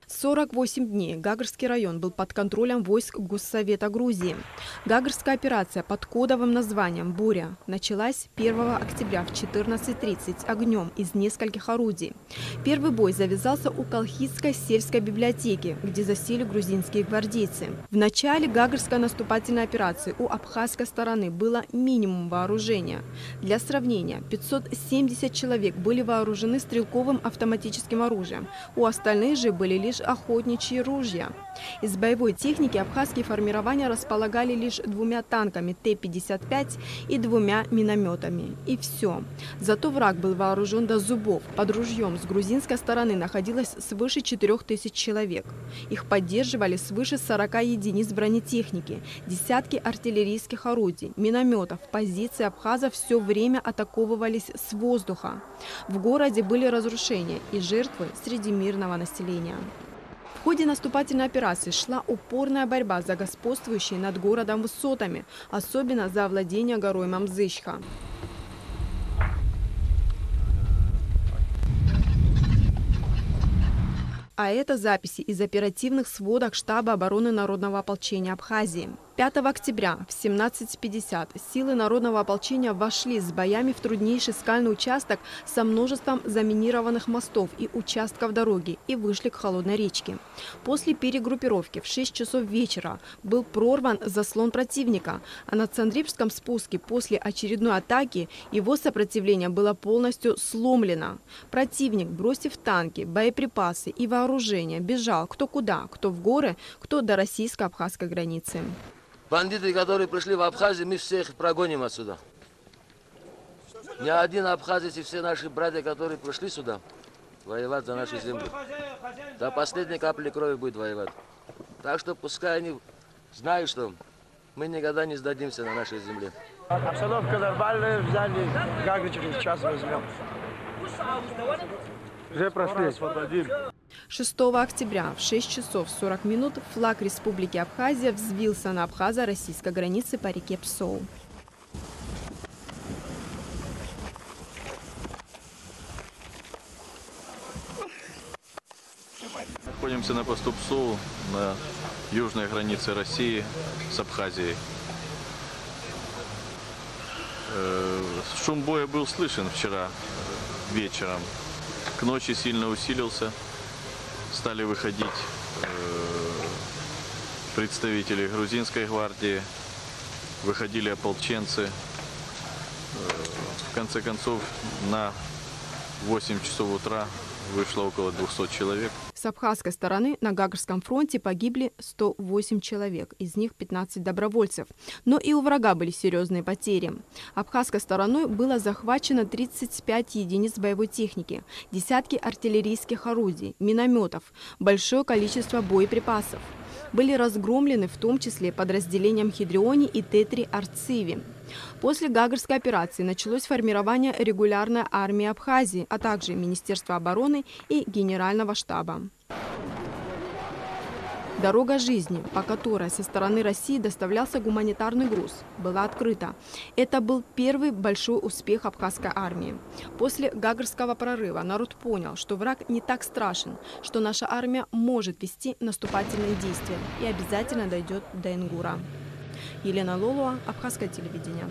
48 дней Гагарский район был под контролем войск Госсовета Грузии. Гагарская операция под кодовым названием «Буря» началась 1 октября в 14:30 огнем из нескольких орудий. Первый бой завязался у Колхидской сельской библиотеки, где засели грузинские гвардейцы. В начале Гагарской наступательной операции у абхазской стороны было минимум вооружения. Для сравнения, 570 человек были вооружены стрелковым автоматическим оружием, у остальных же были лишь охотничьи ружья. Из боевой техники абхазские формирования располагали лишь 2 танками Т-55 и 2 минометами. И все. Зато враг был вооружен до зубов. Под ружьем с грузинской стороны находилось свыше 4000 человек. Их поддерживали свыше 40 единиц бронетехники, десятки артиллерийских орудий, минометов. Позиции абхазов все время атаковывались с воздуха. В городе были разрушения и жертвы среди мирного населения. В ходе наступательной операции шла упорная борьба за господствующие над городом высотами, особенно за овладение горой Мамзычха. А это записи из оперативных сводок штаба обороны Народного ополчения Абхазии. 5 октября в 17:50 силы Народного ополчения вошли с боями в труднейший скальный участок со множеством заминированных мостов и участков дороги и вышли к Холодной речке. После перегруппировки в 6 часов вечера был прорван заслон противника, а на Цандрипском спуске после очередной атаки его сопротивление было полностью сломлено. Противник, бросив танки, боеприпасы и вооружение, бежал кто куда, кто в горы, кто до российско-абхазской границы. Бандиты, которые пришли в Абхазию, мы всех прогоним отсюда. Ни один абхазец и все наши братья, которые пришли сюда, воевать за нашу землю, до последней капли крови будет воевать. Так что пускай они знают, что мы никогда не сдадимся на нашей земле. Обстановка нормальная, взяли Гагры через час возьмем. Уже прошли. 6 октября в 6 часов 40 минут флаг Республики Абхазия взвился на абхазо-российской границе по реке Псоу. Находимся на посту Псоу на южной границе России с Абхазией. Шум боя был слышен вчера вечером. К ночи сильно усилился. Стали выходить представители грузинской гвардии, выходили ополченцы. В конце концов, на 8 часов утра вышло около 200 человек. С абхазской стороны на Гагарском фронте погибли 108 человек, из них 15 добровольцев. Но и у врага были серьезные потери. Абхазской стороной было захвачено 35 единиц боевой техники, десятки артиллерийских орудий, минометов, большое количество боеприпасов. Были разгромлены в том числе подразделением Хидриони и Тетри Арциви. После Гагарской операции началось формирование регулярной армии Абхазии, а также Министерства обороны и Генерального штаба. Дорога жизни, по которой со стороны России доставлялся гуманитарный груз, была открыта. Это был первый большой успех абхазской армии. После Гагарского прорыва народ понял, что враг не так страшен, что наша армия может вести наступательные действия и обязательно дойдет до Ингура. Елена Лолуа, Абхазское телевидение.